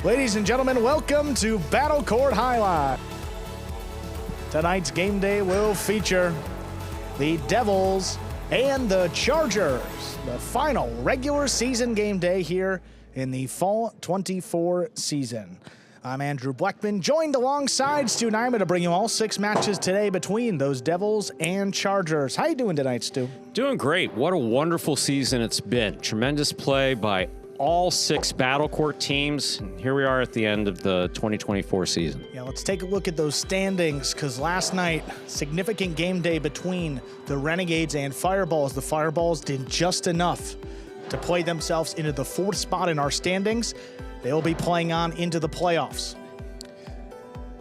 Ladies and gentlemen, welcome to Battle Court Jai-Alai. Tonight's game day will feature the Devils and the Chargers, the final regular season game day here in the Fall 24 season. I'm Andrew Bleckman, joined alongside Stu Nyman to bring you all 6 matches today between those Devils and Chargers. How you doing tonight, Stu? Doing great. What a wonderful season it's been. Tremendous play by all 6 Battle Court teams. And here we are at the end of the 2024 season. Yeah, let's take a look at those standings, because last night, significant game day between the Renegades and Fireballs. The Fireballs did just enough to play themselves into the 4th spot in our standings. They'll be playing on into the playoffs.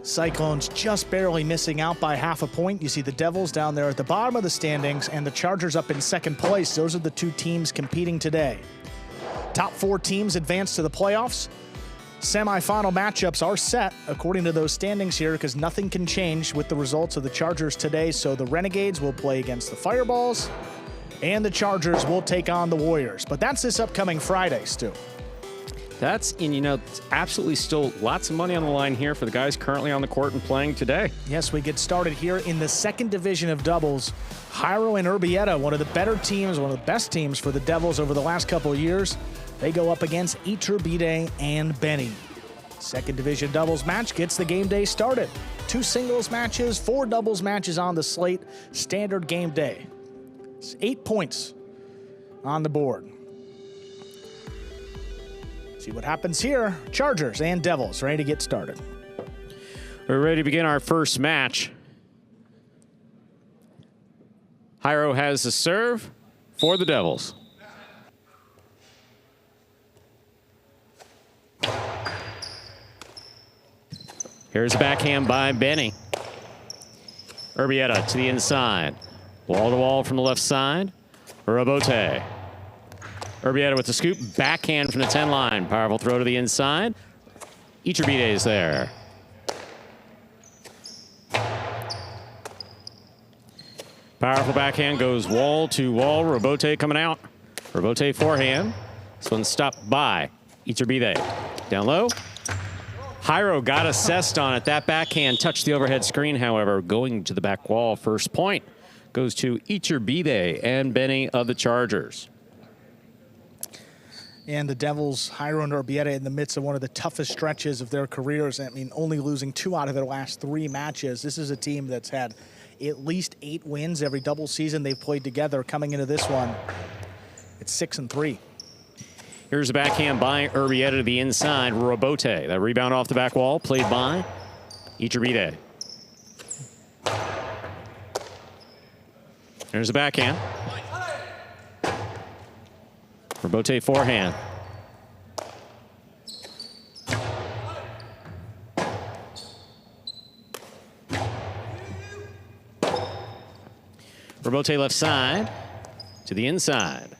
Cyclones just barely missing out by half a point. You see the Devils down there at the bottom of the standings and the Chargers up in 2nd place. Those are the 2 teams competing today. Top 4 teams advance to the playoffs. Semi-final matchups are set according to those standings here, because nothing can change with the results of the Chargers today. So the Renegades will play against the Fireballs and the Chargers will take on the Warriors. But that's this upcoming Friday, Stu. That's, and you know, it's absolutely still lots of money on the line here for the guys currently on the court and playing today. Yes, we get started here in the 2nd division of doubles. Jairo and Urbieta, one of the better teams, one of the best teams for the Devils over the last couple of years. They go up against Iturbide and Benny. 2nd division doubles match gets the game day started. 2 singles matches, 4 doubles matches on the slate. Standard game day. It's 8 points on the board. See what happens here. Chargers and Devils ready to get started. We're ready to begin our first match. Jairo has the serve for the Devils. Here's a backhand by Benny. Urbieta to the inside. Wall to wall from the left side. Urbieta. Urbieta with the scoop. Backhand from the 10 line. Powerful throw to the inside. Iturbide is there. Powerful backhand goes wall to wall. Urbieta coming out. Urbieta forehand. This one's stopped by Iturbide. Down low. Jairo got assessed on it. That backhand touched the overhead screen, however, going to the back wall. First point goes to Iturbide and Benny of the Chargers. And the Devils, Jairo and Urbieta, in the midst of one of the toughest stretches of their careers. I mean, only losing 2 out of their last 3 matches. This is a team that's had at least 8 wins every double season they've played together. Coming into this one, it's 6-3. Here's a backhand by Urbieta to the inside. Urbieta, that rebound off the back wall, played by Iturbide. There's a backhand. Urbieta forehand. Urbieta left side to the inside.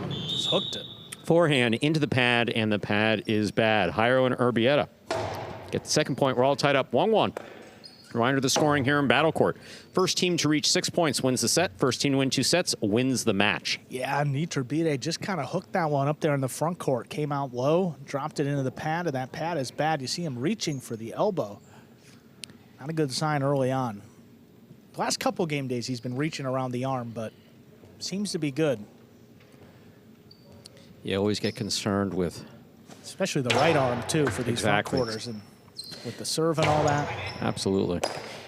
Just hooked it. Forehand into the pad, and the pad is bad. Jairo and Urbieta get the 2nd point. We're all tied up 1-1. Reminder of the scoring here in Battle Court. First team to reach 6 points wins the set. First team to win 2 sets wins the match. Yeah, Iturbide just kind of hooked that one up there in the front court. Came out low, dropped it into the pad, and that pad is bad. You see him reaching for the elbow. Not a good sign early on. The last couple game days, he's been reaching around the arm, but seems to be good. You always get concerned with... especially the right arm, too, for these front quarters. And with the serve and all that. Absolutely.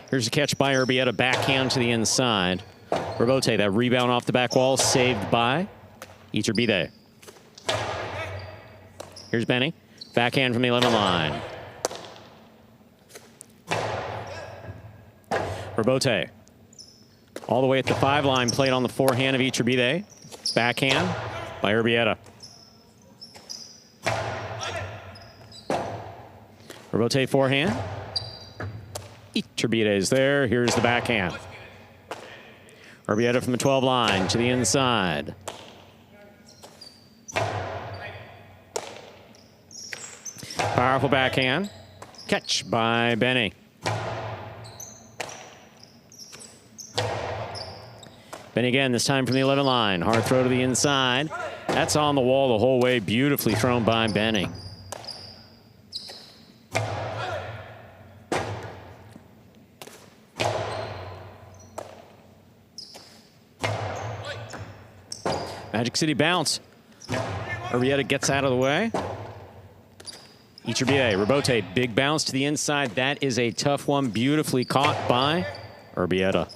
Here's a catch by Urbieta, backhand to the inside. Urbieta, that rebound off the back wall, saved by Iturbide. Here's Benny, backhand from the 11 line. Urbieta, all the way at the 5 line, played on the forehand of Iturbide. Backhand by Urbieta. Urbieta forehand. Iturbide is there. Here's the backhand. Urbieta from the 12 line to the inside. Powerful backhand. Catch by Benny. Benny again, this time from the 11 line. Hard throw to the inside. That's on the wall the whole way. Beautifully thrown by Benny. Magic City bounce. Urbieta gets out of the way. Iturbide, Urbieta, big bounce to the inside. That is a tough one. Beautifully caught by Urbieta.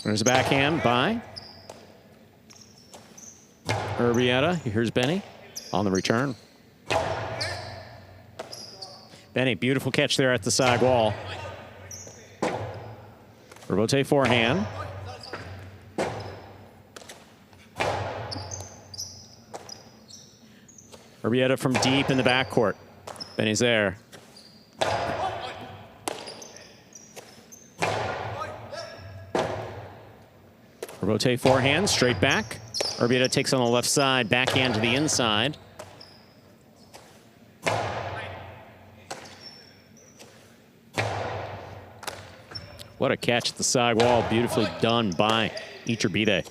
There's a backhand by Urbieta. Here's Benny on the return. Benny, beautiful catch there at the side wall. Urbieta forehand. Urbieta from deep in the backcourt. Benny's there. Urbieta forehand, straight back. Urbieta takes on the left side, backhand to the inside. What a catch at the side wall. Beautifully done by Iturbide.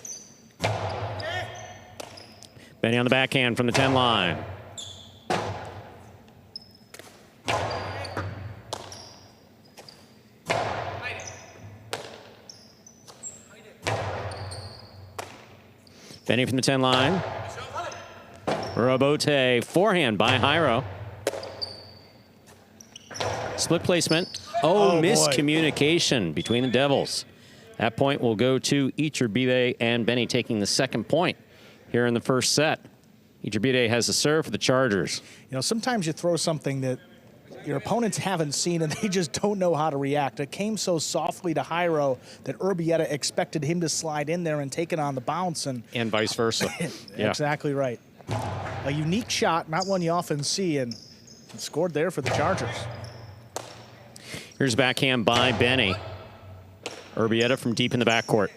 Benny on the backhand from the 10 line. Benny from the 10 line. Urbieta forehand by Jairo. Split placement. Oh, miscommunication between the Devils. That point will go to Iturbide and Benny taking the second point here in the first set. Iturbide has a serve for the Chargers. You know, sometimes you throw something that your opponents haven't seen and they just don't know how to react. It came so softly to Jairo that Urbieta expected him to slide in there and take it on the bounce. And vice versa. Yeah. Exactly right. A unique shot, not one you often see, and scored there for the Chargers. Here's backhand by Benny. Urbieta from deep in the backcourt.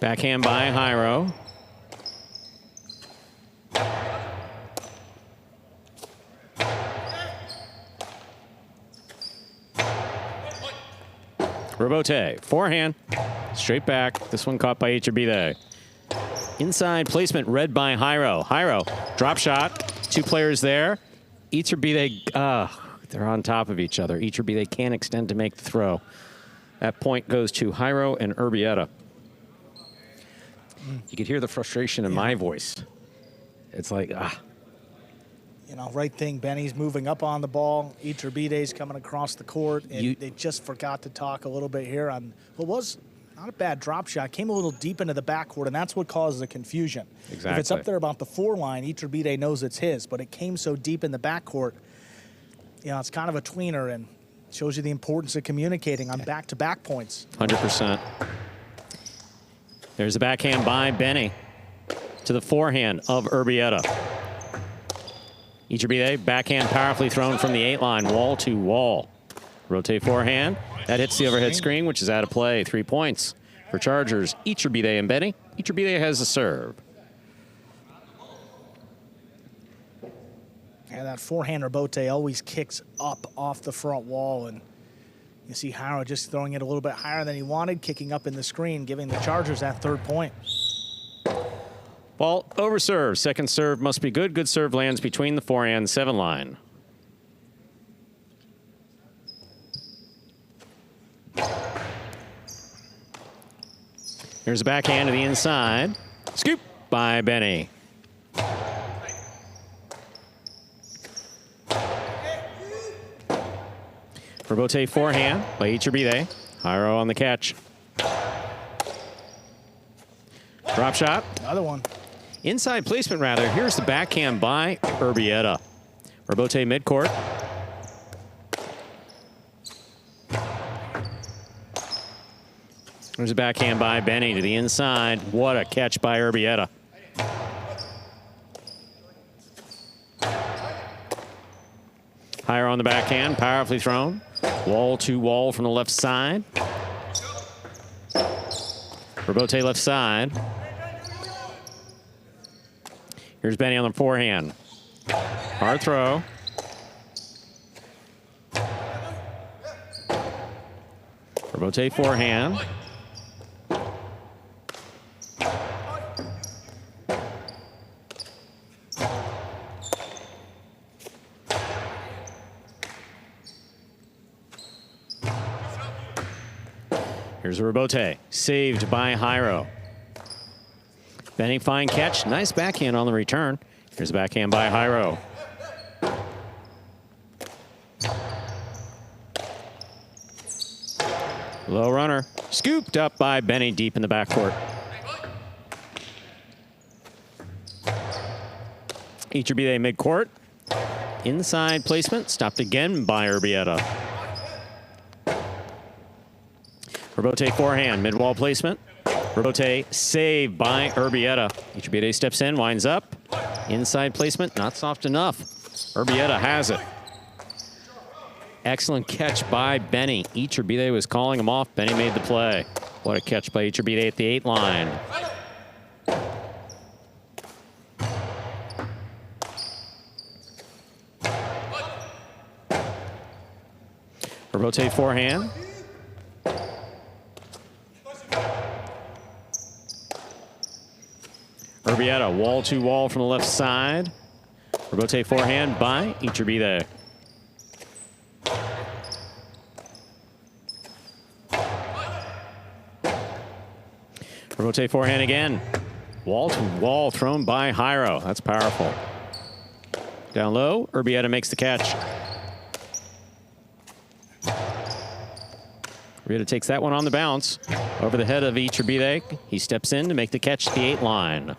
Backhand by Jairo. Urbieta, forehand, straight back. This one caught by Iturbide. Inside placement read by Jairo. Jairo, drop shot, two players there. Iturbide, they're on top of each other. Iturbide can't extend to make the throw. That point goes to Jairo and Urbieta. You could hear the frustration in my voice. It's like, You know, right thing, Benny's moving up on the ball. Iturbide's coming across the court. And they just forgot to talk a little bit here on what was not a bad drop shot. Came a little deep into the backcourt, and that's what causes the confusion. Exactly. If it's up there about the 4 line, Iturbide knows it's his, but it came so deep in the backcourt, you know, it's kind of a tweener and shows you the importance of communicating on back-to-back points. 100%. There's a backhand by Benny to the forehand of Urbieta. Iturbide, backhand powerfully thrown from the 8 line, wall to wall. Rotate forehand. That hits the overhead screen, which is out of play. 3 points for Chargers. Iturbide and Benny. Iturbide has the serve. And that forehand Urbieta always kicks up off the front wall, and you see Jairo just throwing it a little bit higher than he wanted, kicking up in the screen, giving the Chargers that 3rd point. Ball over serve. Second serve must be good. Good serve lands between the forehand 7 line. Here's a backhand to the inside. Scoop by Benny. Urbieta forehand by Iturbide. Jairo on the catch. Drop shot. Another one. Inside placement, rather. Here's the backhand by Urbieta. Urbieta midcourt. There's a backhand by Benny to the inside. What a catch by Urbieta. Jairo on the backhand, powerfully thrown. Wall to wall from the left side. Urbieta left side. Here's Benny on the forehand. Hard throw. Urbieta forehand. Here's Urbieta, saved by Jairo. Benny, fine catch. Nice backhand on the return. Here's a backhand by Jairo. Low runner. Scooped up by Benny deep in the backcourt. Iturbide midcourt. Inside placement. Stopped again by Urbieta. Urbieta forehand. Mid-wall placement. Urbieta saved by Urbieta. Iturbide steps in, winds up. Inside placement, not soft enough. Urbieta has it. Excellent catch by Benny. Iturbide was calling him off. Benny made the play. What a catch by Iturbide at the 8 line. Urbieta forehand. Urbieta, wall to wall from the left side. Urbieta forehand by Iturbide. Urbieta forehand again. Wall to wall thrown by Jairo. That's powerful. Down low, Urbieta makes the catch. Urbieta takes that one on the bounce. Over the head of Iturbide. He steps in to make the catch at the 8 line.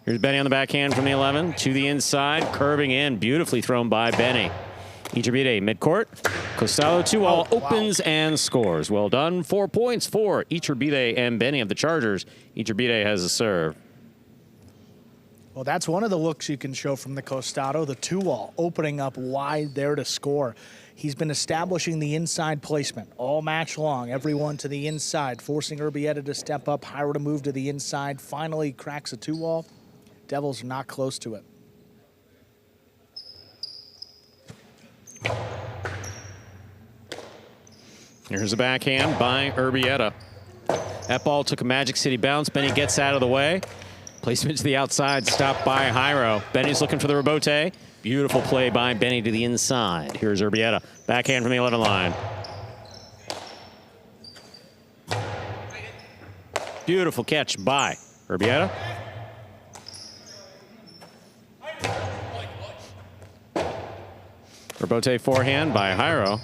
Here's Benny on the backhand from the 11 to the inside, curving in, beautifully thrown by Benny. Iturbide midcourt, Costalo 2-all opens and scores. Well done. 4 points for Iturbide and Benny of the Chargers. Iturbide has a serve. Well, that's one of the looks you can show from the Costado, the 2-wall, opening up wide there to score. He's been establishing the inside placement all match long, everyone to the inside, forcing Urbieta to step up, Jairo to move to the inside, finally cracks a 2-wall. Devils are not close to it. Here's a backhand by Urbieta. That ball took a Magic City bounce. Benny gets out of the way. Placement to the outside, stopped by Jairo. Benny's looking for the Urbieta. Beautiful play by Benny to the inside. Here's Urbieta. Backhand from the 11 line. Beautiful catch by Urbieta. Urbieta forehand by Jairo.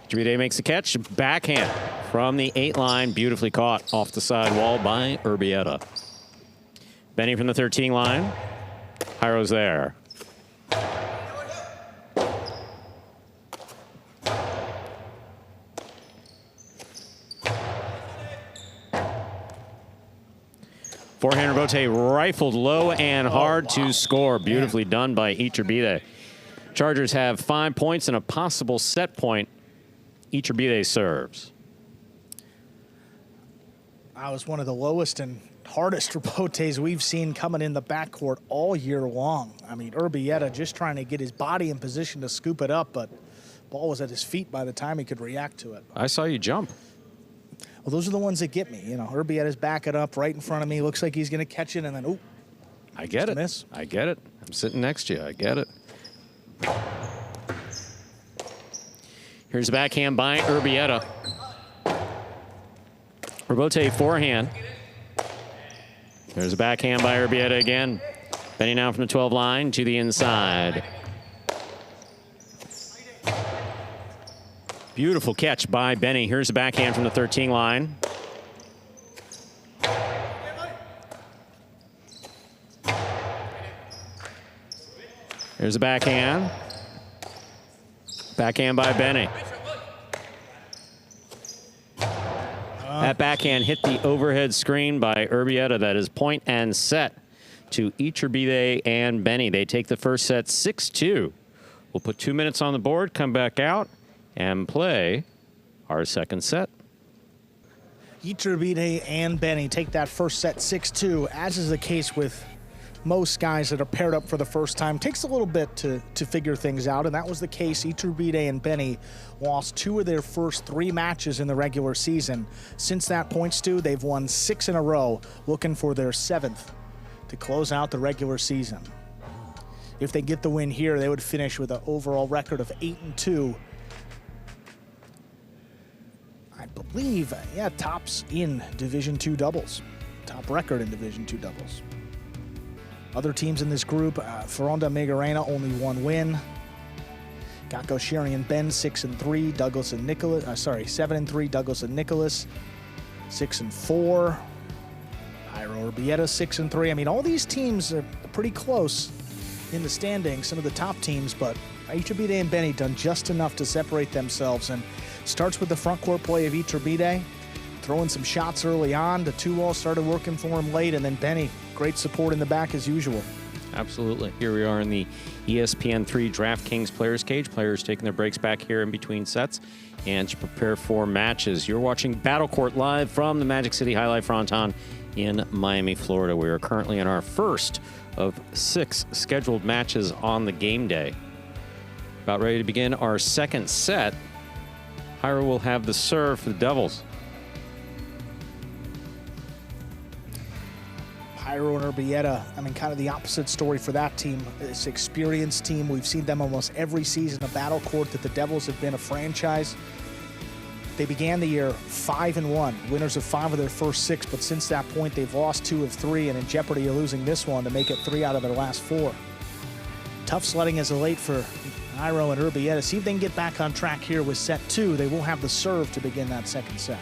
Iturbide makes a catch. Backhand from the 8 line. Beautifully caught off the side wall by Urbieta. Benny from the 13 line. Jairo's there. Forehand Urbieta rifled low and hard to score. Beautifully done by Iturbide. Chargers have 5 points and a possible set point. Iturbide serves. That was one of the lowest and hardest Urbetes we've seen coming in the backcourt all year long. I mean, Urbieta just trying to get his body in position to scoop it up, but ball was at his feet by the time he could react to it. I saw you jump. Well, those are the ones that get me. You know, Urbieta's backing up right in front of me. Looks like he's going to catch it, and then, oop. I get it. Miss. I get it. I'm sitting next to you. I get it. Here's a backhand by Urbieta. Urbieta forehand. There's a backhand by Urbieta again. Benny now from the 12 line to the inside. Beautiful catch by Benny. Here's a backhand from the 13 line. There's a backhand. Backhand by Benny. That backhand hit the overhead screen by Urbieta. That is point and set to Iturbide and Benny. They take the first set 6-2. We'll put 2 minutes on the board, come back out, and play our second set. Iturbide and Benny take that first set 6-2, as is the case with most guys that are paired up for the first time. Takes a little bit to figure things out, and that was the case. Iturbide and Benny lost 2 of their first 3 matches in the regular season. Since that point, Stu, they've won 6 in a row, looking for their 7th to close out the regular season. If they get the win here, they would finish with an overall record of 8-2. I believe, yeah, tops in Division II doubles. Top record in Division II doubles. Other teams in this group, Fronton Magarena, only 1 win. Gakko, Sherry, and Ben, 6-3. Douglas and Nicholas, 7-3. Douglas and Nicholas, 6-4. Jairo, Urbieta, 6-3. I mean, all these teams are pretty close in the standings, some of the top teams, but Iturbide and Benny done just enough to separate themselves, and starts with the front court play of Iturbide, throwing some shots early on. The 2-wall started working for him late, and then Benny, great support in the back as usual. Absolutely. Here we are in the ESPN3 DraftKings Players Cage. Players taking their breaks back here in between sets and to prepare for matches. You're watching Battle Court live from the Magic City Jai-Alai Fronton in Miami, Florida. We are currently in our first of 6 scheduled matches on the game day. About ready to begin our second set. Jairo will have the serve for the Devils. Jairo and Urbieta, I mean, kind of the opposite story for that team. This experienced team, we've seen them almost every season, a battle court that the Devils have been a franchise. They began the year 5-1, winners of 5 of their first 6, but since that point, they've lost 2 of 3 and in jeopardy of losing this one to make it 3 out of their last 4. Tough sledding as of late for Jairo and Urbieta. See if they can get back on track here with set 2. They will have the serve to begin that second set.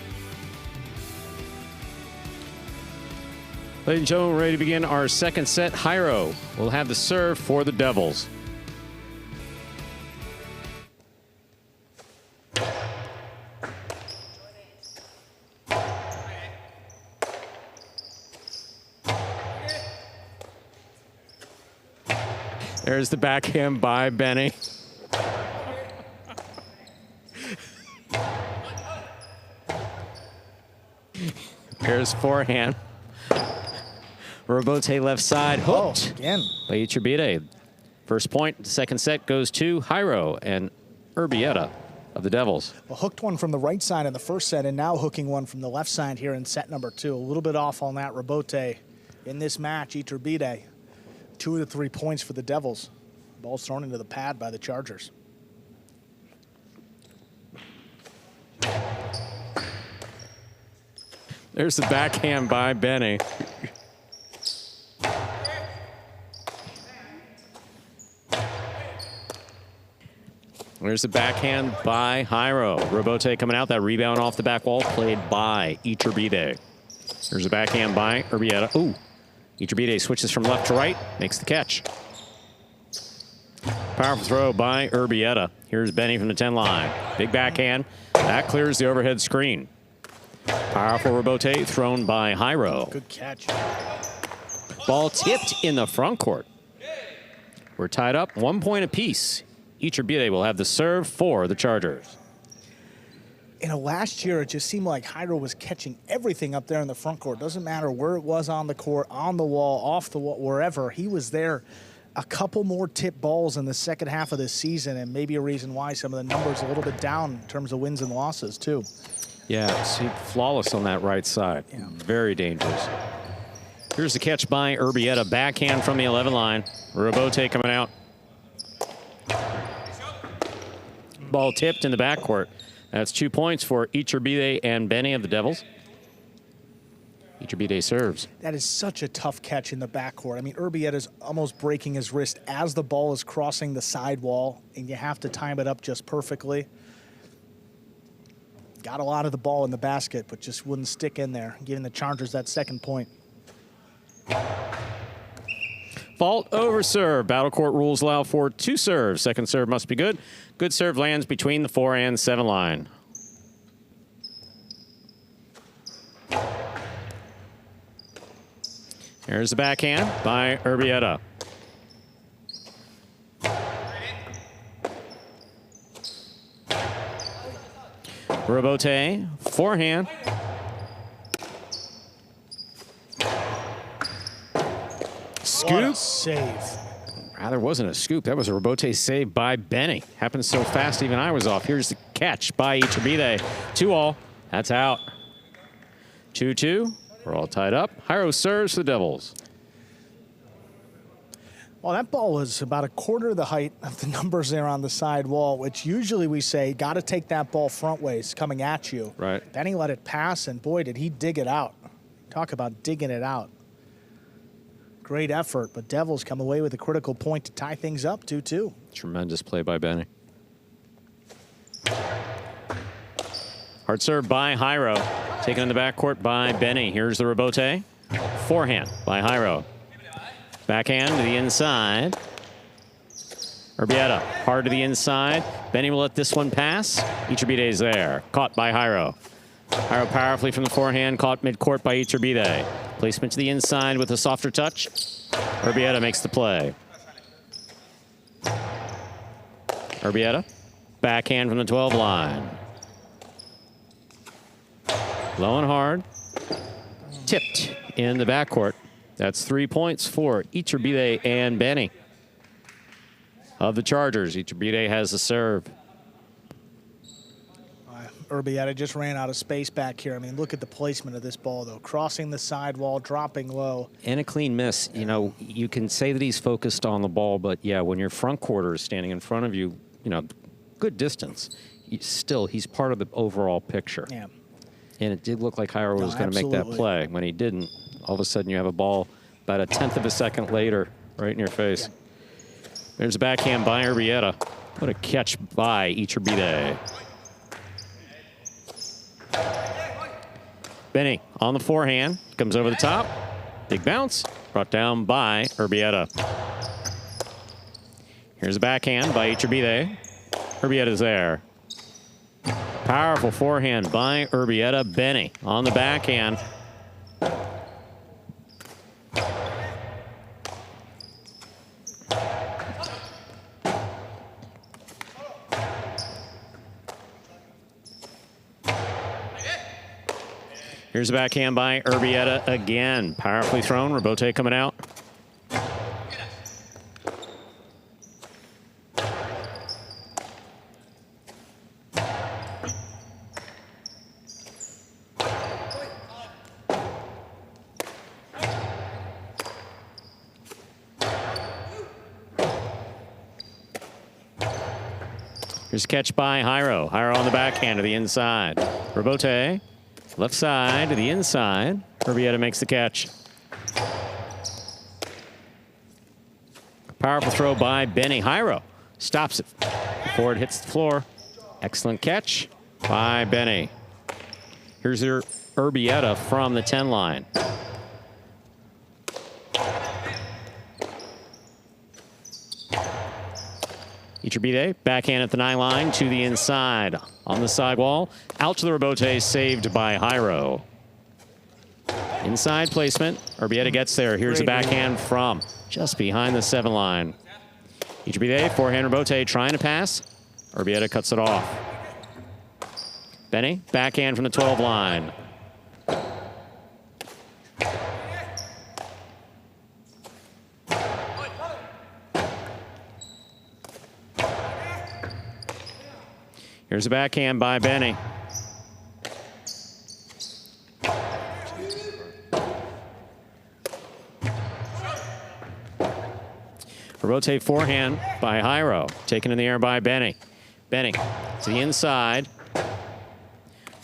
Ladies and gentlemen, we're ready to begin our second set. Jairo will have the serve for the Devils. There's the backhand by Benny. There's forehand. Urbieta left side, hooked again by Iturbide. First point, second set goes to Jairo and Urbieta of the Devils. Well, hooked one from the right side in the first set, and now hooking one from the left side here in set number 2. A little bit off on that Urbieta in this match. Iturbide, 2 of the 3 points for the Devils. Ball's thrown into the pad by the Chargers. There's the backhand by Benny. There's the backhand by Jairo. Urbieta coming out. That rebound off the back wall played by Iturbide. There's a backhand by Urbieta. Ooh. Iturbide switches from left to right. Makes the catch. Powerful throw by Urbieta. Here's Benny from the 10 line. Big backhand. That clears the overhead screen. Powerful Urbieta thrown by Jairo. Good catch. Ball tipped in the front court. We're tied up 1 point apiece. Iturbide will have the serve for the Chargers. You know, last year it just seemed like Jairo was catching everything up there in the front court. Doesn't matter where it was on the court, on the wall, off the wall, wherever. He was there. A couple more tip balls in the second half of this season, and maybe a reason why some of the numbers are a little bit down in terms of wins and losses, too. Yeah, see, flawless on that right side. Yeah. Very dangerous. Here's the catch by Urbieta. Backhand from the 11 line. Urbieta coming out. Ball tipped in the backcourt. That's 2 points for Iturbide and Benny of the Devils. Iturbide serves. That is such a tough catch in the backcourt. I mean, Urbieta's almost breaking his wrist as the ball is crossing the side wall, and you have to time it up just perfectly. Got a lot of the ball in the basket, but just wouldn't stick in there, giving the Chargers that second point. Fault over serve. Battle court rules allow for 2 serves. Second serve must be good. Good serve lands between the 4 and 7 line. Here's the backhand by Urbieta. Robote, forehand. Scoop. Save. Rather wasn't a scoop. That was a Robote save by Benny. Happened so fast, even I was off. Here's the catch by Iturbide. 2-all. That's out. 2-2. We're all tied up. Jairo serves for the Devils. Well, that ball was about a quarter of the height of the numbers there on the side wall, which usually we say, got to take that ball front ways coming at you. Right. Benny let it pass, and boy, did he dig it out. Talk about digging it out. Great effort, but Devils come away with a critical point to tie things up 2-2. Tremendous play by Benny. Hard serve by Jairo. Taken in the backcourt by Benny. Here's the Robote. Forehand by Jairo. Backhand to the inside. Urbieta hard to the inside. Benny will let this one pass. Iturbide's there. Caught by Jairo. Jairo powerfully from the forehand. Caught midcourt by Iturbide. Placement to the inside with a softer touch. Urbieta makes the play. Urbieta. Backhand from the 12 line. Low and hard. Tipped in the backcourt. That's 3 points for Iturbide and Benny. Of the Chargers, Iturbide has the serve. Urbieta just ran out of space back here. I mean, look at the placement of this ball, though. Crossing the sidewall, dropping low. And a clean miss. You know, you can say that he's focused on the ball, but yeah, when your front quarter is standing in front of you, you know, good distance, still, he's part of the overall picture. Yeah. And it did look like Jairo was going to make that play. When he didn't, all of a sudden you have a ball about a tenth of a second later right in your face. Yeah. There's a backhand by Urbieta. What a catch by Iturbide. Benny on the forehand. Comes over the top. Big bounce. Brought down by Urbieta. Here's a backhand by Iturbide. Urbieta's there. Powerful forehand by Urbieta. Benny on the backhand. Here's a backhand by Urbieta again. Powerfully thrown. Robote coming out. Here's a catch by Jairo. Jairo on the backhand to the inside. Robote. Left side to the inside. Urbieta makes the catch. Powerful throw by Benny. Jairo stops it before it hits the floor. Excellent catch by Benny. Here's your Urbieta from the 10 line. Iturbide, backhand at the 9 line to the inside. On the sidewall, out to the Robote, saved by Jairo. Inside placement, Urbieta gets there. Here's a backhand from just behind the 7 line. Iturbide, forehand Robote trying to pass. Urbieta cuts it off. Benny, backhand from the 12 line. Here's a backhand by Benny. Robote forehand by Jairo. Taken in the air by Benny. Benny to the inside.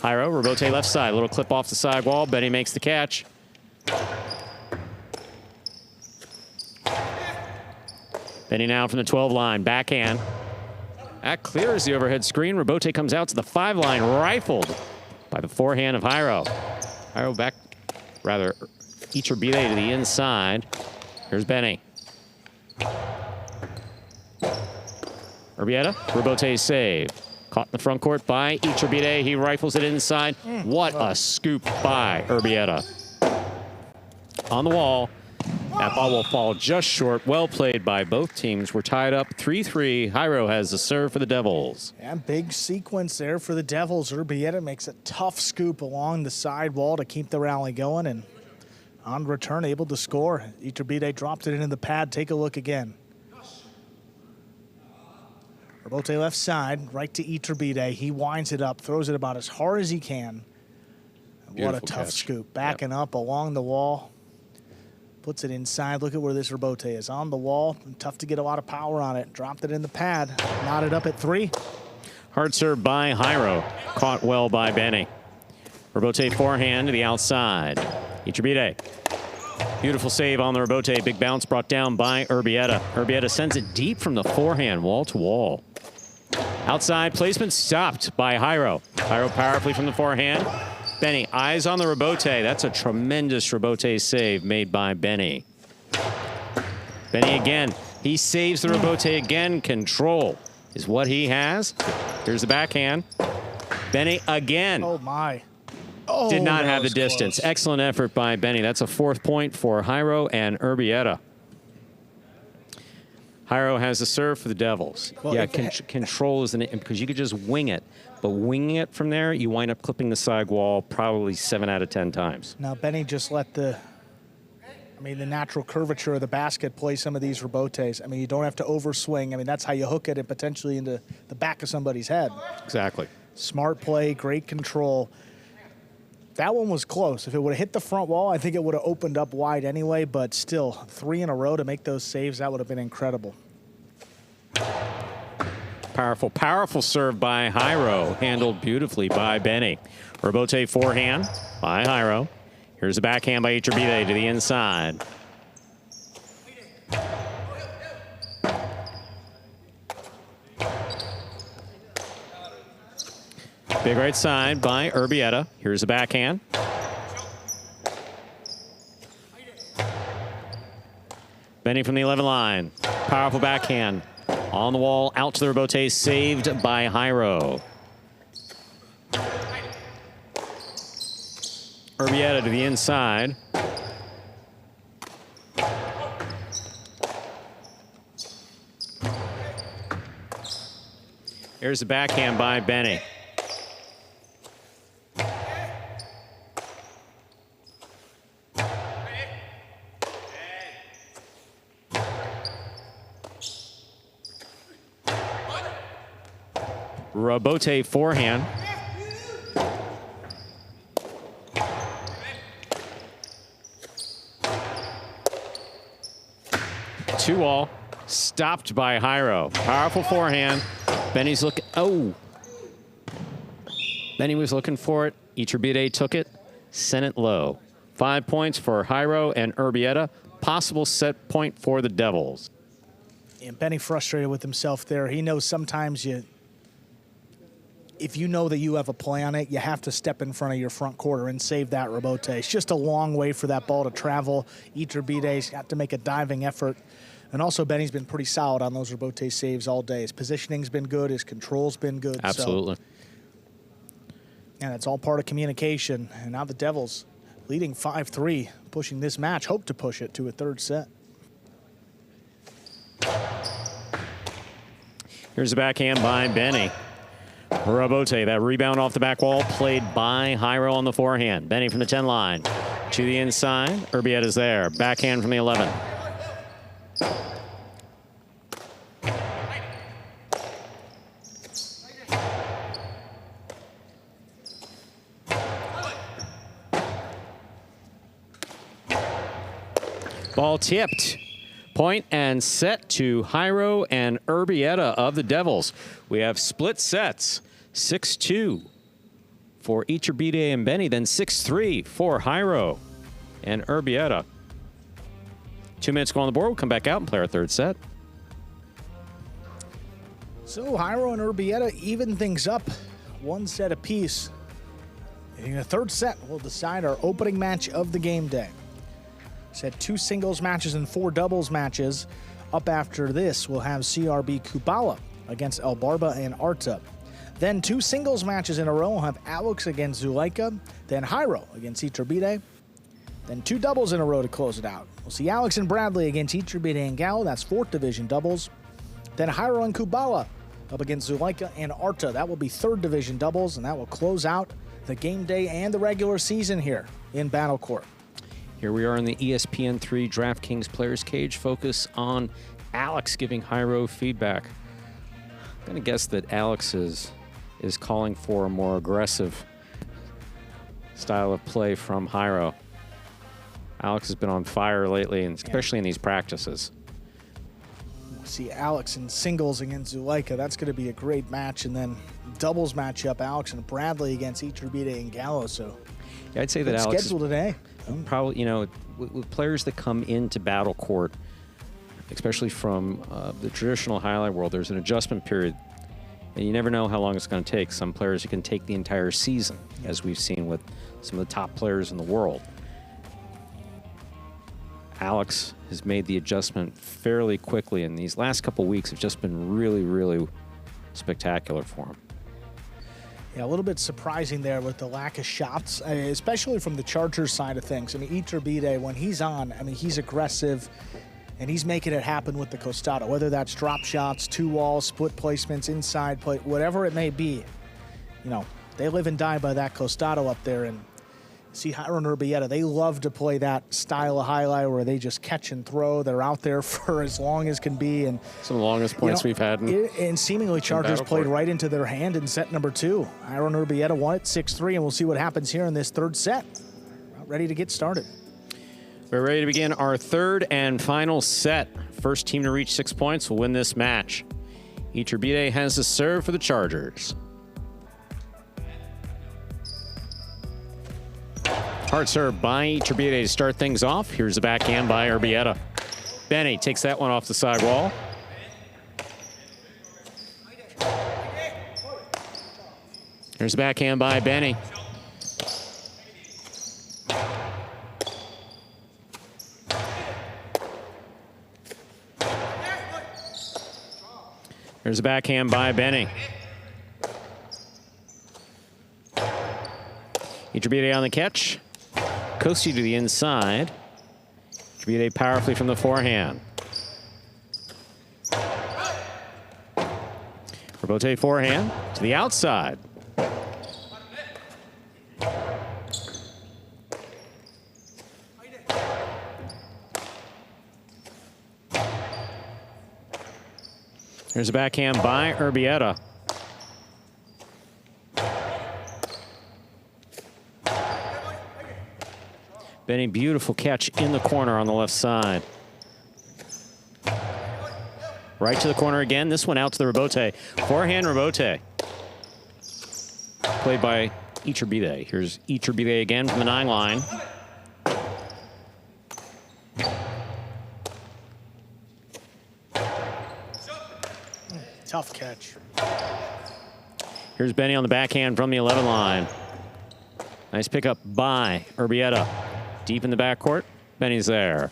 Jairo, Robote left side. Little clip off the side wall. Benny makes the catch. Benny now from the 12 line. Backhand. That clears the overhead screen. Robote comes out to the 5 line, rifled by the forehand of Jairo. Jairo back, rather, Iturbide to the inside. Here's Benny. Urbieta, Robote save. Caught in the front court by Iturbide. He rifles it inside. What a scoop by Urbieta. On the wall, That ball will fall just short. Well played by both teams. We're tied up 3-3. Jairo has the serve for the Devils. And big sequence there for the Devils. Urbieta makes a tough scoop along the side wall to keep the rally going, and on return able to score. Iturbide dropped it into the pad. Take a look again. Urbieta left side, right to Iturbide. He winds it up, throws it about as hard as he can. What a tough scoop. Backing up along the wall. Puts it inside. Look at where this Urbieta is. On the wall. Tough to get a lot of power on it. Dropped it in the pad. Knotted up at 3. Hard serve by Jairo. Caught well by Benny. Urbieta forehand to the outside. Iturbide. Beautiful save on the Urbieta. Big bounce brought down by Urbieta. Urbieta sends it deep from the forehand, wall to wall. Outside placement stopped by Jairo. Jairo powerfully from the forehand. Benny, eyes on the Urbieta. That's a tremendous Urbieta save made by Benny. Benny again. He saves the Urbieta again. Control is what he has. Here's the backhand. Benny again. Oh, my. Oh, did not have the distance. Close. Excellent effort by Benny. That's a 4th point for Jairo and Urbieta. Jairo has the serve for the Devils. Well, yeah, control is because you could just wing it. But winging it from there, you wind up clipping the side wall probably 7 out of 10 times. Now, Benny just let the natural curvature of the basket play some of these Urbietas. I mean, you don't have to overswing. I mean, that's how you hook it and potentially into the back of somebody's head. Exactly. Smart play, great control. That one was close. If it would have hit the front wall, I think it would have opened up wide anyway, but still, 3 in a row to make those saves, that would have been incredible. Powerful, powerful serve by Jairo, handled beautifully by Benny. Urbieta forehand by Jairo. Here's a backhand by Iturbide to the inside. Big right side by Urbieta. Here's a backhand. Benny from the 11 line. Powerful backhand. On the wall, out to the Urbieta, saved by Jairo. Urbieta to the inside. Here's the backhand by Benny. Urbieta forehand. Two all. Stopped by Jairo. Powerful forehand. Benny's looking. Oh. Benny was looking for it. Iturbide took it. Sent it low. 5 points for Jairo and Urbieta. Possible set point for the Devils. And Benny frustrated with himself there. He knows sometimes if you know that you have a play on it, you have to step in front of your front quarter and save that Urbieta. It's just a long way for that ball to travel. Iturbide's got to make a diving effort. And also, Benny's been pretty solid on those Urbieta saves all day. His positioning's been good. His control's been good. Absolutely. And it's all part of communication. And now the Devils leading 5-3, pushing this match. Hope to push it to a 3rd set. Here's a backhand by Benny. Urbieta, that rebound off the back wall, played by Jairo on the forehand. Benny from the 10 line to the inside. Urbieta's there. Backhand from the 11. Ball tipped. Point and set to Jairo and Urbieta of the Devils. We have split sets. 6-2 for Iturbide and Benny, then 6-3 for Jairo and Urbieta. 2 minutes go on the board. We'll come back out and play our 3rd set. So Jairo and Urbieta even things up. 1 set apiece. In the 3rd set, we'll decide our opening match of the game day. Set 2 singles matches and 4 doubles matches. Up after this, we'll have CRB Kubala against El Barba and Arta. Then 2 singles matches in a row. We'll have Alex against Zuleika. Then Jairo against Iturbide. Then 2 doubles in a row to close it out. We'll see Alex and Bradley against Iturbide and Gallo. That's 4th division doubles. Then Jairo and Kubala up against Zuleika and Arta. That will be 3rd division doubles, and that will close out the game day and the regular season here in Battle Court. Here we are in the ESPN3 DraftKings Players Cage. Focus on Alex giving Jairo feedback. I'm going to guess that Alex is calling for a more aggressive style of play from Jairo. Alex has been on fire lately, and especially in these practices. We'll see Alex in singles against Zuleika. That's going to be a great match. And then doubles matchup, Alex and Bradley against Iturbide and Gallo. So yeah, I'd say that Alex schedule today. Probably, you know, with players that come into Battle Court, especially from the traditional highlight world, there's an adjustment period. And you never know how long it's going to take. Some players, it can take the entire season, as we've seen with some of the top players in the world. Alex has made the adjustment fairly quickly, and these last couple weeks have just been really, really spectacular for him. Yeah, a little bit surprising there with the lack of shots, especially from the Chargers side of things. I mean, Iturbide, when he's on, I mean, he's aggressive, and he's making it happen with the costado, whether that's drop shots, 2-wall, split placements, inside play, whatever it may be. You know, they live and die by that costado up there, and see Jairo and Urbieta, they love to play that style of highlight where they just catch and throw. They're out there for as long as can be. And some of the longest points we've had. And seemingly Chargers played right into their hand in set number 2. Jairo and Urbieta won it 6-3, and we'll see what happens here in this 3rd set. About ready to get started. We're ready to begin our 3rd and final set. First team to reach 6 points will win this match. Iturbide has the serve for the Chargers. Hard serve by Iturbide to start things off. Here's the backhand by Urbieta. Benny takes that one off the sidewall. Here's the backhand by Benny. Here's a backhand by Benny. Iturbide on the catch. Coasty to the inside. Iturbide powerfully from the forehand. Urbieta forehand to the outside. Here's a backhand by Urbieta. Benny, beautiful catch in the corner on the left side. Right to the corner again. This one out to the Urbieta. Forehand Urbieta. Played by Iturbide. Here's Iturbide again from the 9 line. Tough catch. Here's Benny on the backhand from the 11 line. Nice pickup by Urbieta. Deep in the backcourt. Benny's there.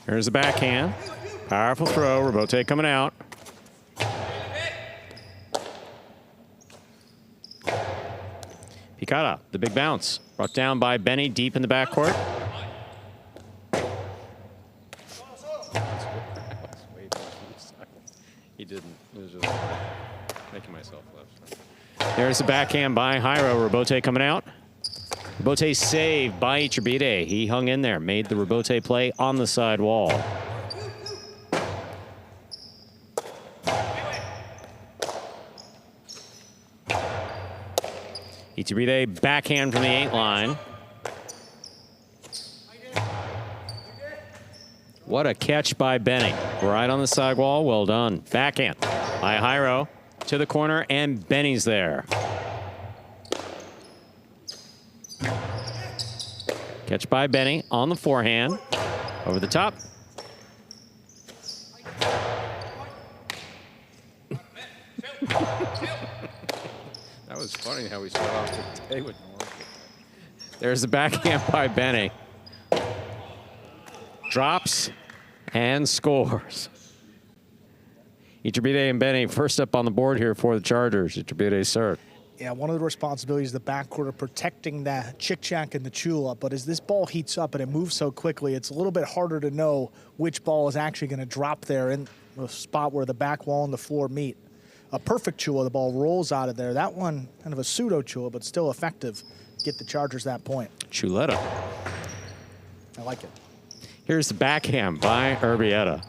Here's the backhand. Powerful throw. Urbieta coming out. Picada, the big bounce. Brought down by Benny deep in the backcourt. He didn't. It was just making myself laugh. There's the backhand by Jairo. Urbieta coming out. Urbieta saved by Iturbide. He hung in there, made the Urbieta play on the side wall. Iturbide backhand from the 8 line. What a catch by Benny. Right on the sidewall. Well done. Backhand by Jairo to the corner, and Benny's there. Catch by Benny on the forehand. Over the top. That was funny how we started off the day with North. There's the backhand by Benny. Drops and scores. Iturbide and Benny first up on the board here for the Chargers. Iturbide serve. Yeah, one of the responsibilities of the backcourt are protecting the chick-chack and the chula, but as this ball heats up and it moves so quickly, it's a little bit harder to know which ball is actually going to drop there in the spot where the back wall and the floor meet. A perfect chula, the ball rolls out of there. That one, kind of a pseudo-chula, but still effective. Get the Chargers that point. Chuleta. I like it. Here's the backhand by Urbieta.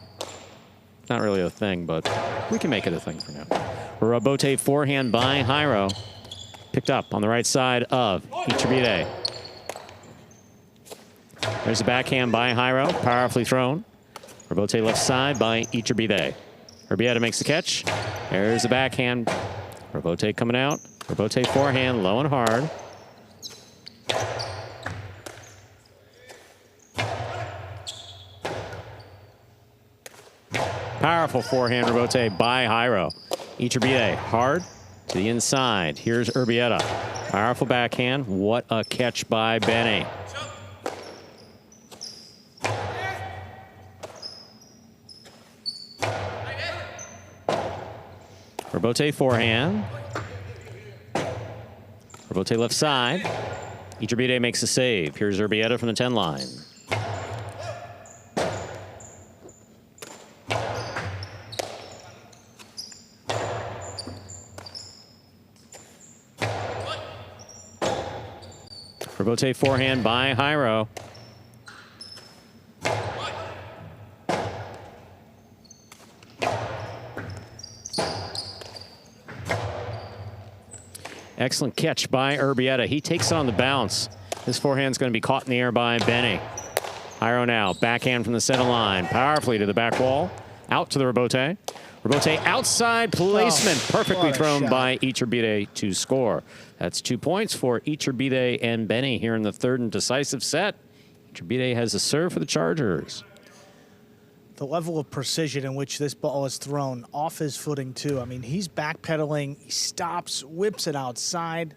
Not really a thing, but we can make it a thing for now. Robote forehand by Jairo. Picked up on the right side of Iturbide. There's a backhand by Jairo, powerfully thrown. Robote left side by Iturbide. Urbieta makes the catch. There's the backhand. Robote coming out. Robote forehand, low and hard. Powerful forehand Robote by Jairo. Iturbide hard to the inside. Here's Urbieta. Powerful backhand. What a catch by Benny. Robote forehand. Robote left side. Iturbide makes a save. Here's Urbieta from the 10 line. Robote forehand by Jairo. Excellent catch by Urbieta. He takes it on the bounce. This forehand's going to be caught in the air by Benny. Jairo now, backhand from the center line. Powerfully to the back wall. Out to the Robote. Robote outside placement. Perfectly thrown shot by Iturbide to score. That's 2 points for Iturbide and Benny here in the third and decisive set. Iturbide has a serve for the Chargers. The level of precision in which this ball is thrown off his footing, too. I mean, he's backpedaling, he stops, whips it outside.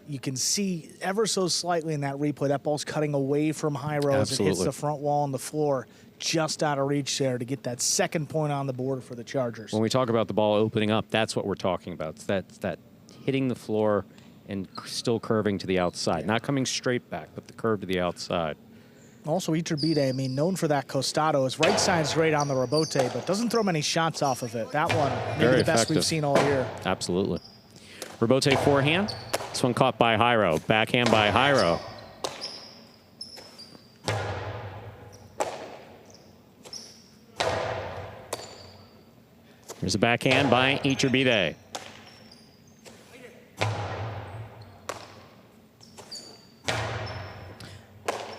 You can see ever so slightly in that replay, that ball's cutting away from Jairo as it hits the front wall on the floor. Just out of reach there to get that second point on the board for the Chargers. When we talk about the ball opening up, that's what we're talking about. It's that hitting the floor and still curving to the outside. Yeah. Not coming straight back, but the curve to the outside. Also, Iturbide, I mean, known for that costado. His right side's great on the Robote, but doesn't throw many shots off of it. That one, maybe the best we've seen all year. Absolutely. Robote forehand. This one caught by Jairo. Backhand by Jairo. There's a backhand by Iturbide.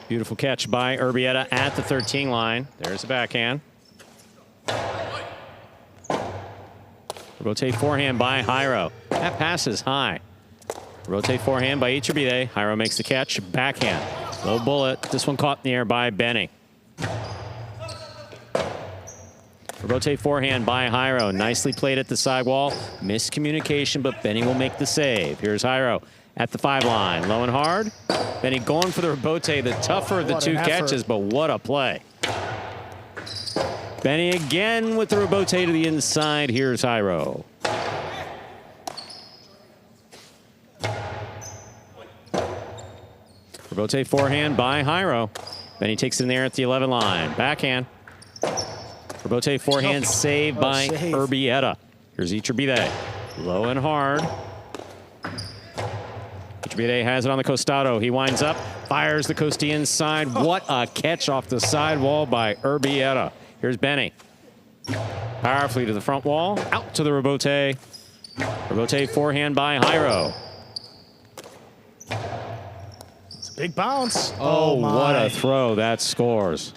Beautiful catch by Urbieta at the 13 line. There's a backhand. Rotate forehand by Jairo. That pass is high. Rotate forehand by Iturbide. Jairo makes the catch. Backhand. Low bullet. This one caught in the air by Benny. Rotate forehand by Jairo. Nicely played at the sidewall. Miscommunication, but Benny will make the save. Here's Jairo at the 5 line. Low and hard. Benny going for the Robote, the tougher of the two catches, but what a play. Benny again with the Robote to the inside. Here's Jairo. Robote forehand by Jairo. Benny takes it in there at the 11 line. Backhand. Robote forehand saved by Urbieta. Here's Iturbide. Low and hard. Iturbide has it on the costado. He winds up, fires the coastie inside. What a catch off the sidewall by Urbieta. Here's Benny. Powerfully to the front wall. Out to the Robote. Robote forehand by Jairo. It's a big bounce. Oh, what a throw. That scores.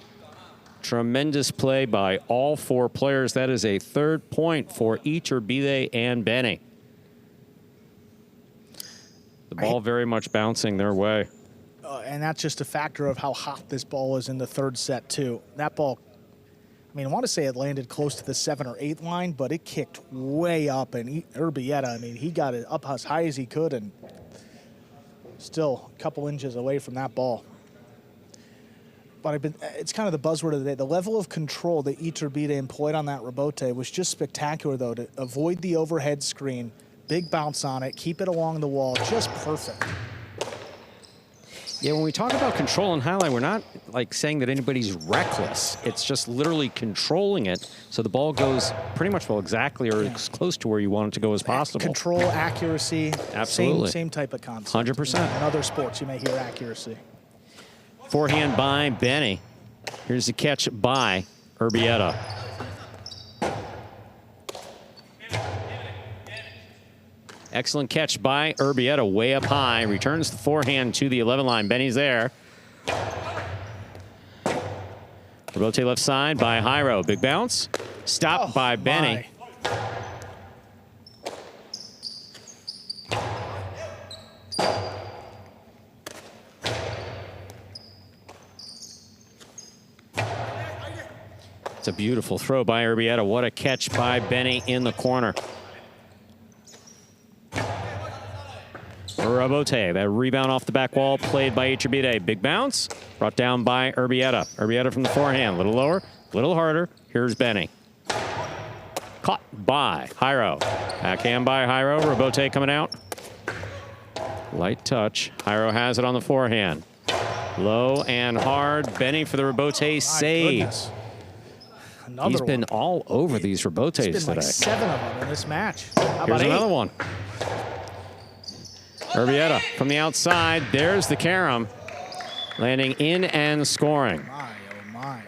Tremendous play by all 4 players. That is a 3rd point for Iturbide and Benny. The ball very much bouncing their way. And that's just a factor of how hot this ball is in the 3rd set, too. That ball, I mean, I want to say it landed close to the 7 or 8 line, but it kicked way up. And Urbieta, I mean, he got it up as high as he could and still a couple inches away from that ball. but it's kind of the buzzword of the day. The level of control that Iturbide employed on that rebote was just spectacular, though, to avoid the overhead screen, big bounce on it, keep it along the wall, just perfect. Yeah, when we talk about control and highlight, we're not like saying that anybody's reckless. It's just literally controlling it so the ball goes pretty much exactly or as close to where you want it to go as possible. Control, accuracy, absolutely, same type of concept. 100%. In other sports, you may hear accuracy. Forehand by Benny. Here's the catch by Urbieta. Excellent catch by Urbieta, way up high. Returns the forehand to the 11 line. Benny's there. Rebote left side by Jairo. Big bounce. Stopped by Benny. It's a beautiful throw by Urbieta. What a catch by Benny in the corner. Rebote, that rebound off the back wall, played by Iturbide. Big bounce, brought down by Urbieta. Urbieta from the forehand, a little lower, a little harder. Here's Benny. Caught by Jairo. Backhand by Jairo. Rebote coming out. Light touch. Jairo has it on the forehand. Low and hard. Benny for the rebote save. He's been all over these rebotes today. He's been like 7 of them in this match. Here's another one. Urbieta from the outside. There's the carom. Landing in and scoring. My, oh my.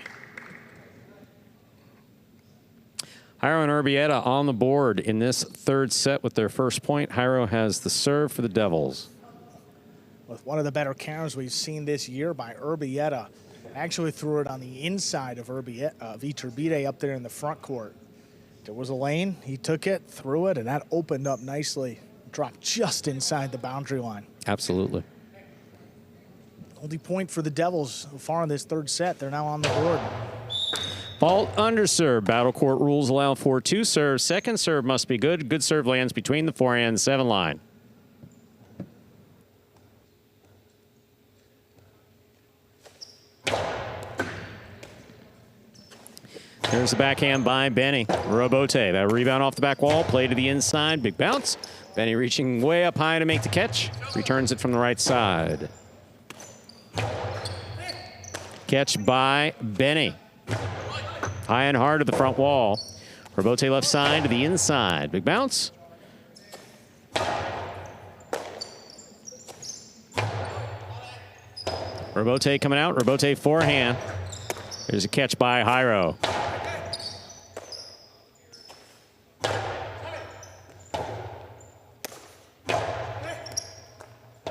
Jairo and Urbieta on the board in this third set with their first point. Jairo has the serve for the Devils. With one of the better caroms we've seen this year by Urbieta. Actually threw it on the inside of Iturbide up there in the front court. There was a lane. He took it, threw it, and that opened up nicely. Dropped just inside the boundary line. Absolutely. Only point for the Devils so far in this third set. They're now on the board. Fault underserve. Battle court rules allow for 2 serves. Second serve must be good. Good serve lands between the forehand and 7 line. There's the backhand by Benny. Rebote. That rebound off the back wall. Play to the inside. Big bounce. Benny reaching way up high to make the catch. Returns it from the right side. Catch by Benny. High and hard to the front wall. Rebote left side to the inside. Big bounce. Rebote coming out. Rebote forehand. There's a catch by Jairo.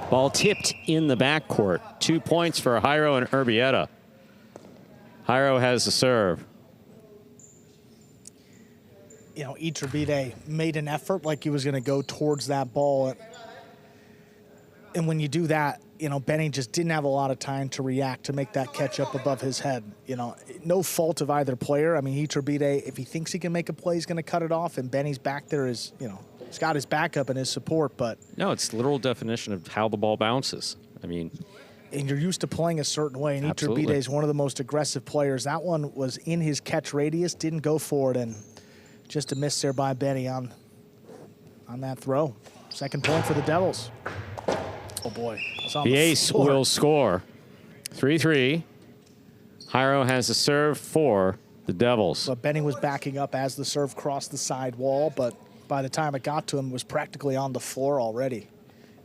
Ball tipped in the backcourt. 2 points for Jairo and Urbieta. Jairo has the serve. You know, Iturbide made an effort like he was going to go towards that ball. And when you do that, you know, Benny just didn't have a lot of time to react, to make that catch up above his head. You know, no fault of either player. I mean, Iturbide, if he thinks he can make a play, he's going to cut it off. And Benny's back there is, you know, he's got his backup and his support, but... No, it's literal definition of how the ball bounces. I mean... And you're used to playing a certain way, and Iturbide is one of the most aggressive players. That one was in his catch radius, didn't go for it, and just a miss there by Benny on that throw. Second point for the Devils. Oh, boy. The ace will score. 3-3. Jairo has a serve for the Devils. But Benny was backing up as the serve crossed the side wall, but by the time it got to him, it was practically on the floor already.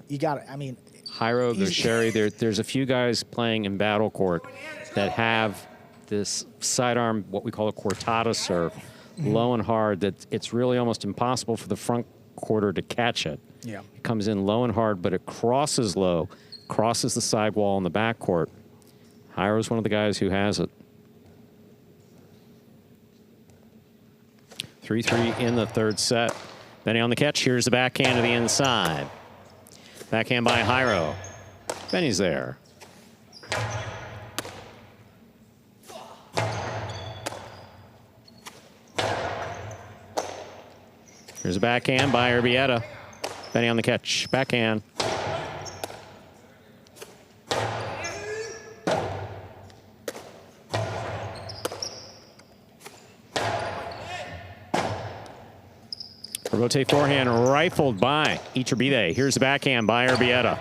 You got it. I mean... Jairo, Sherry, there's a few guys playing in battle court that have this sidearm, what we call a cortada serve, low and hard, that it's really almost impossible for the front quarter to catch it. Yeah. It comes in low and hard, but it crosses low, crosses the side wall in the back court. Jairo's one of the guys who has it. 3-3 in the third set. Benny on the catch. Here's the backhand to the inside. Backhand by Jairo. Benny's there. Here's a backhand by Urbieta. Benny on the catch. Backhand. Robote forehand rifled by Iturbide. Here's the backhand by Urbieta.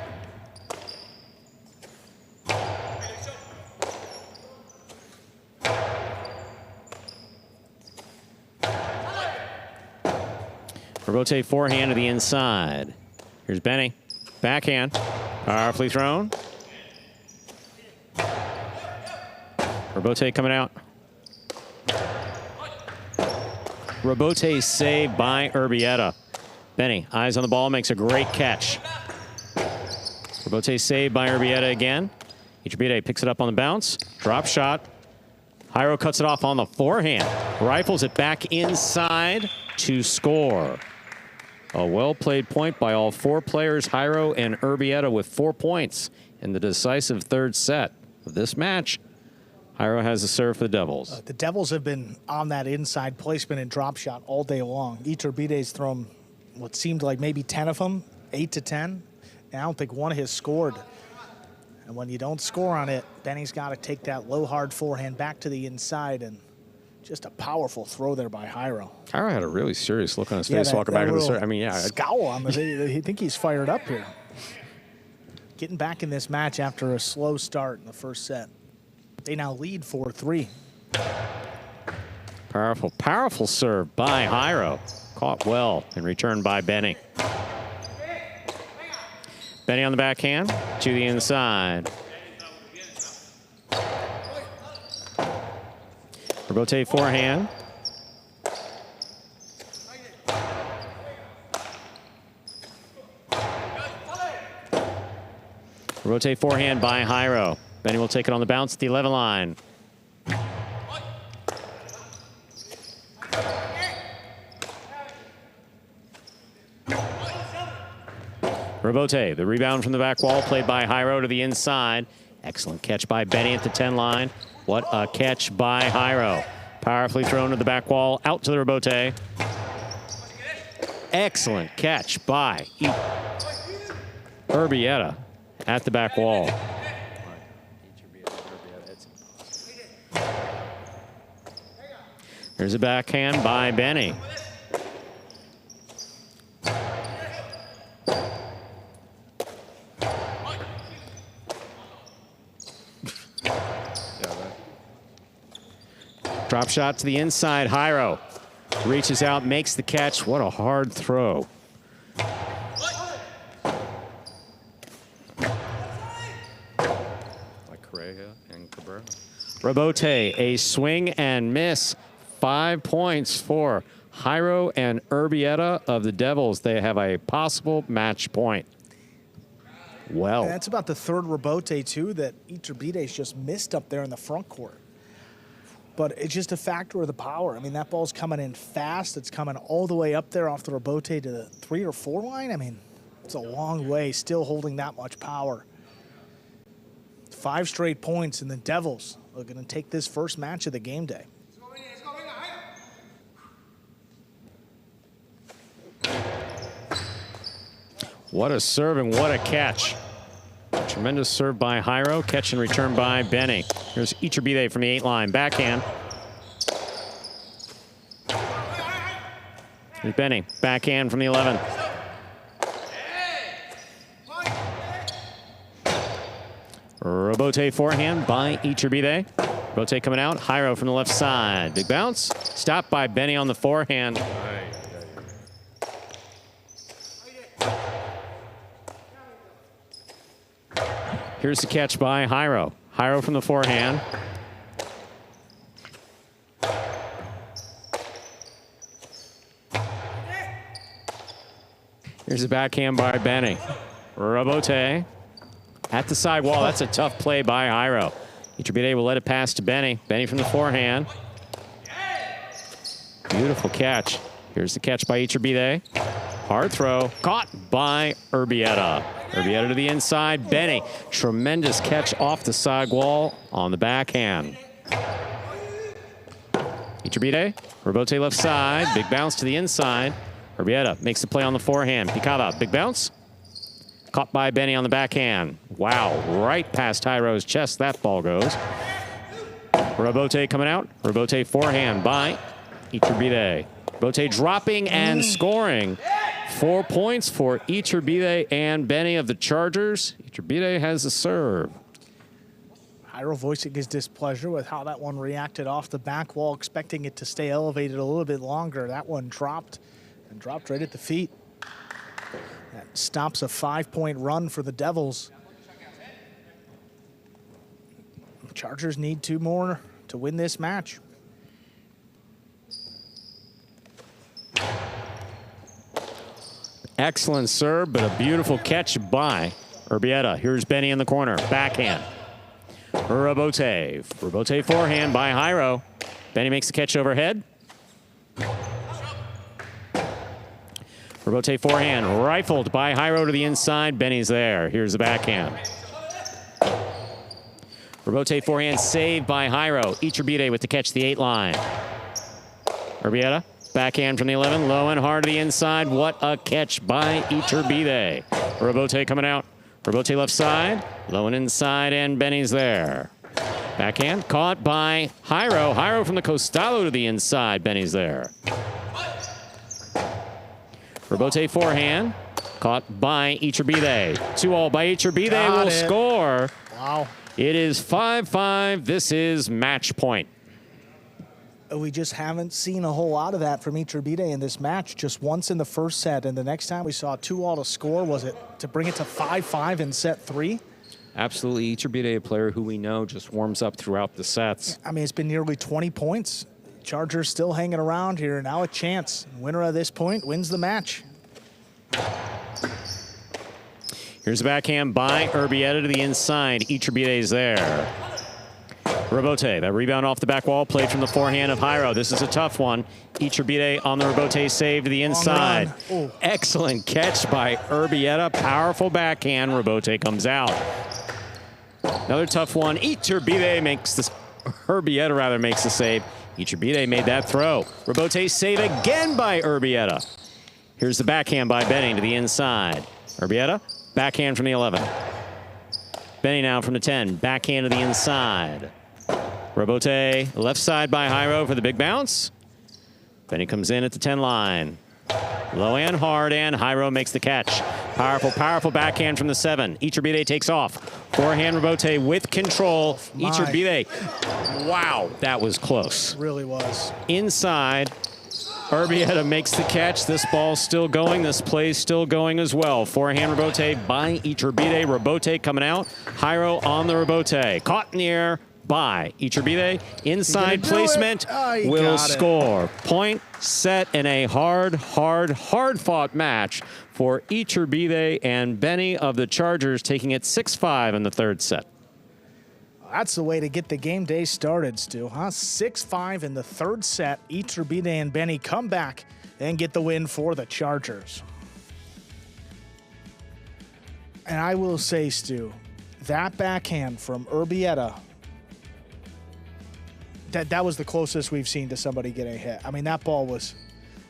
Robote forehand to the inside. Here's Benny. Backhand. Powerfully thrown. Robote coming out. Robote saved by Urbieta. Benny, eyes on the ball, makes a great catch. Robote saved by Urbieta again. Iturbide picks it up on the bounce. Drop shot. Jairo cuts it off on the forehand. Rifles it back inside to score. A well-played point by all four players, Jairo and Urbieta, with 4 points in the decisive third set of this match. Jairo has the serve for the Devils. The Devils have been on that inside placement and drop shot all day long. Iturbide's thrown what seemed like maybe 10 of them, 8 to 10. And I don't think one has scored. And when you don't score on it, Benny's got to take that low, hard forehand back to the inside, and just a powerful throw there by Jairo. Jairo had a really serious look on his face walking back to the serve. I mean, yeah. Scowl on the I think he's fired up here. Getting back in this match after a slow start in the first set. They now lead 4-3. Powerful, powerful serve by Jairo. Caught well and returned by Benny. Benny on the backhand to the inside. Robote forehand. Robote forehand by Jairo. Benny will take it on the bounce at the 11 line. Robote, the rebound from the back wall, played by Jairo to the inside. Excellent catch by Benny at the 10 line. What a catch by Jairo. Powerfully thrown to the back wall, out to the Robote. Excellent catch by Urbieta at the back wall. There's a backhand by Benny. Drop shot to the inside. Jairo reaches out, makes the catch. What a hard throw. Like Correa and Cabrera. Robote, a swing and miss. 5 points for Jairo and Urbieta of the Devils. They have a possible match point. Well, and that's about the third Robote, too, that Iturbide's just missed up there in the front court. But it's just a factor of the power. I mean, that ball's coming in fast. It's coming all the way up there off the Robote to the 3 or 4 line. I mean, it's a long way, still holding that much power. 5 straight points, and the Devils are going to take this first match of the game day. What a serve and what a catch. Tremendous serve by Jairo, catch and return by Benny. Here's Iturbide from the 8 line, backhand. Here's Benny, backhand from the 11. Robote forehand by Iturbide. Robote coming out, Jairo from the left side. Big bounce, stopped by Benny on the forehand. Here's the catch by Jairo. Jairo from the forehand. Here's the backhand by Benny. Robote at the side wall. That's a tough play by Jairo. Iturbide will let it pass to Benny. Benny from the forehand. Beautiful catch. Here's the catch by Iturbide. Hard throw. Caught by Urbieta. Urbieta to the inside. Benny. Tremendous catch off the side wall on the backhand. Iturbide. Robote left side. Big bounce to the inside. Urbieta makes the play on the forehand. Picava. Big bounce. Caught by Benny on the backhand. Wow. Right past Jairo's chest that ball goes. Robote coming out. Robote forehand by Iturbide. Robote dropping and scoring. 4 points for Iturbide and Benny of the Chargers. Iturbide has the serve. Jairo voicing his displeasure with how that one reacted off the back wall, expecting it to stay elevated a little bit longer. That one dropped and dropped right at the feet. That stops a 5-point run for the Devils. The Chargers need 2 more to win this match. Excellent serve, but a beautiful catch by Urbieta. Here's Benny in the corner. Backhand. Robote. Robote forehand by Jairo. Benny makes the catch overhead. Robote forehand rifled by Jairo to the inside. Benny's there. Here's the backhand. Robote forehand saved by Jairo. Iturbide with the catch the 8 line. Urbieta. Backhand from the 11, low and hard to the inside. What a catch by Iturbide. Robote coming out. Robote left side, low and inside, and Benny's there. Backhand caught by Jairo. Jairo from the Costalo to the inside. Benny's there. Robote forehand, caught by Iturbide. 2-all by Iturbide will score. Wow. It is 5-5. This is match point. We just haven't seen a whole lot of that from Iturbide in this match. Just once in the first set, and the next time we saw 2-all to score, was it to bring it to 5-5 in set 3? Absolutely. Iturbide, a player who we know just warms up throughout the sets. I mean, it's been nearly 20 points. Chargers still hanging around here. Now a chance. Winner of this point wins the match. Here's a backhand by Urbieta to the inside. Iturbide's there. Robote, that rebound off the back wall, played from the forehand of Jairo. This is a tough one. Iturbide on the Robote save to the inside. Excellent catch by Urbieta. Powerful backhand. Robote comes out. Another tough one. Iturbide makes this. Urbieta rather makes the save. Iturbide made that throw. Robote save again by Urbieta. Here's the backhand by Benny to the inside. Urbieta, backhand from the 11. Benny now from the 10. Backhand to the inside. Robote left side by Jairo for the big bounce. Benny comes in at the 10 line. Low and hard, and Jairo makes the catch. Powerful, powerful backhand from the 7. Iturbide takes off. Forehand Robote with control. Iturbide. Wow, that was close. It really was. Inside. Urbieta makes the catch. This ball's still going. This play's still going as well. Forehand Robote by Iturbide. Robote coming out. Jairo on the Robote. Caught in the air by Iturbide. Inside placement will score. Point set in a hard-fought match for Iturbide and Benny of the Chargers, taking it 6-5 in the third set. That's the way to get the game day started, Stu, huh? 6-5 in the third set. Iturbide and Benny come back and get the win for the Chargers. And I will say, Stu, that backhand from Urbieta, that was the closest we've seen to somebody getting hit. I mean, that ball was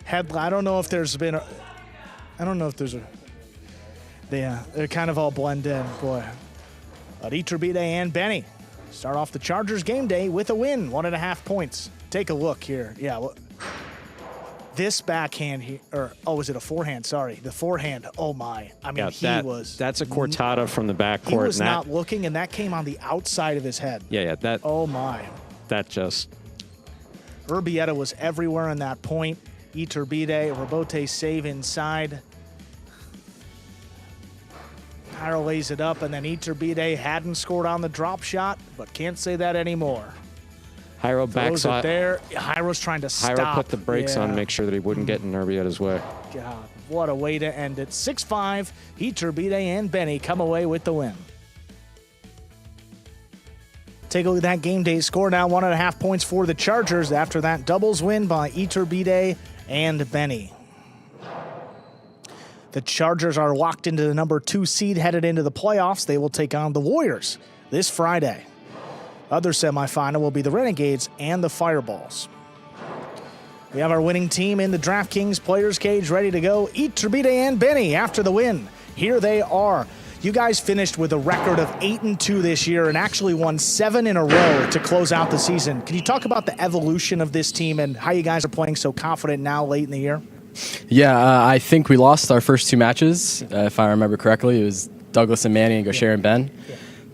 I don't know if there's been a, they're kind of all blend in, boy. But Iturbide and Benny start off the Chargers game day with a win, 1.5 points. Take a look here. Yeah, well, this backhand here, was it a forehand? Sorry, the forehand. Oh my! I mean, that's a cortada from the backcourt. He was not looking, and that came on the outside of his head. Yeah. That. Oh my! That just. Urbieta was everywhere on that point. Iturbide, Robote save inside. Jairo lays it up, and then Iturbide hadn't scored on the drop shot, but can't say that anymore. Jairo backs it there. Jairo's trying to stop. Jairo put the brakes on to make sure that he wouldn't get in Urbieta's way. God, what a way to end it. 6-5, Iturbide and Benny come away with the win. Take a look at that game day score now, 1.5 points for the Chargers after that doubles win by Iturbide and Benny. The Chargers are locked into the number 2 seed headed into the playoffs. They will take on the Warriors this Friday. Other semifinal will be the Renegades and the Fireballs. We have our winning team in the DraftKings Players Cage ready to go. Iturbide and Benny after the win. Here they are. You guys finished with a record of 8-2 this year and actually won 7 in a row to close out the season. Can you talk about the evolution of this team and how you guys are playing so confident now late in the year? Yeah, I think we lost our first 2 matches, if I remember correctly. It was Douglas and Manny and Gaucher and Ben.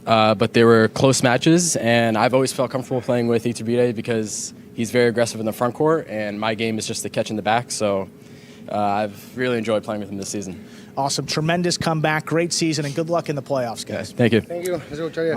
But they were close matches, and I've always felt comfortable playing with Iturbide because he's very aggressive in the front court, and my game is just the catch in the back. So I've really enjoyed playing with him this season. Awesome. Tremendous comeback. Great season, and good luck in the playoffs, guys. Thank you. Thank you. Let's go, Charlie.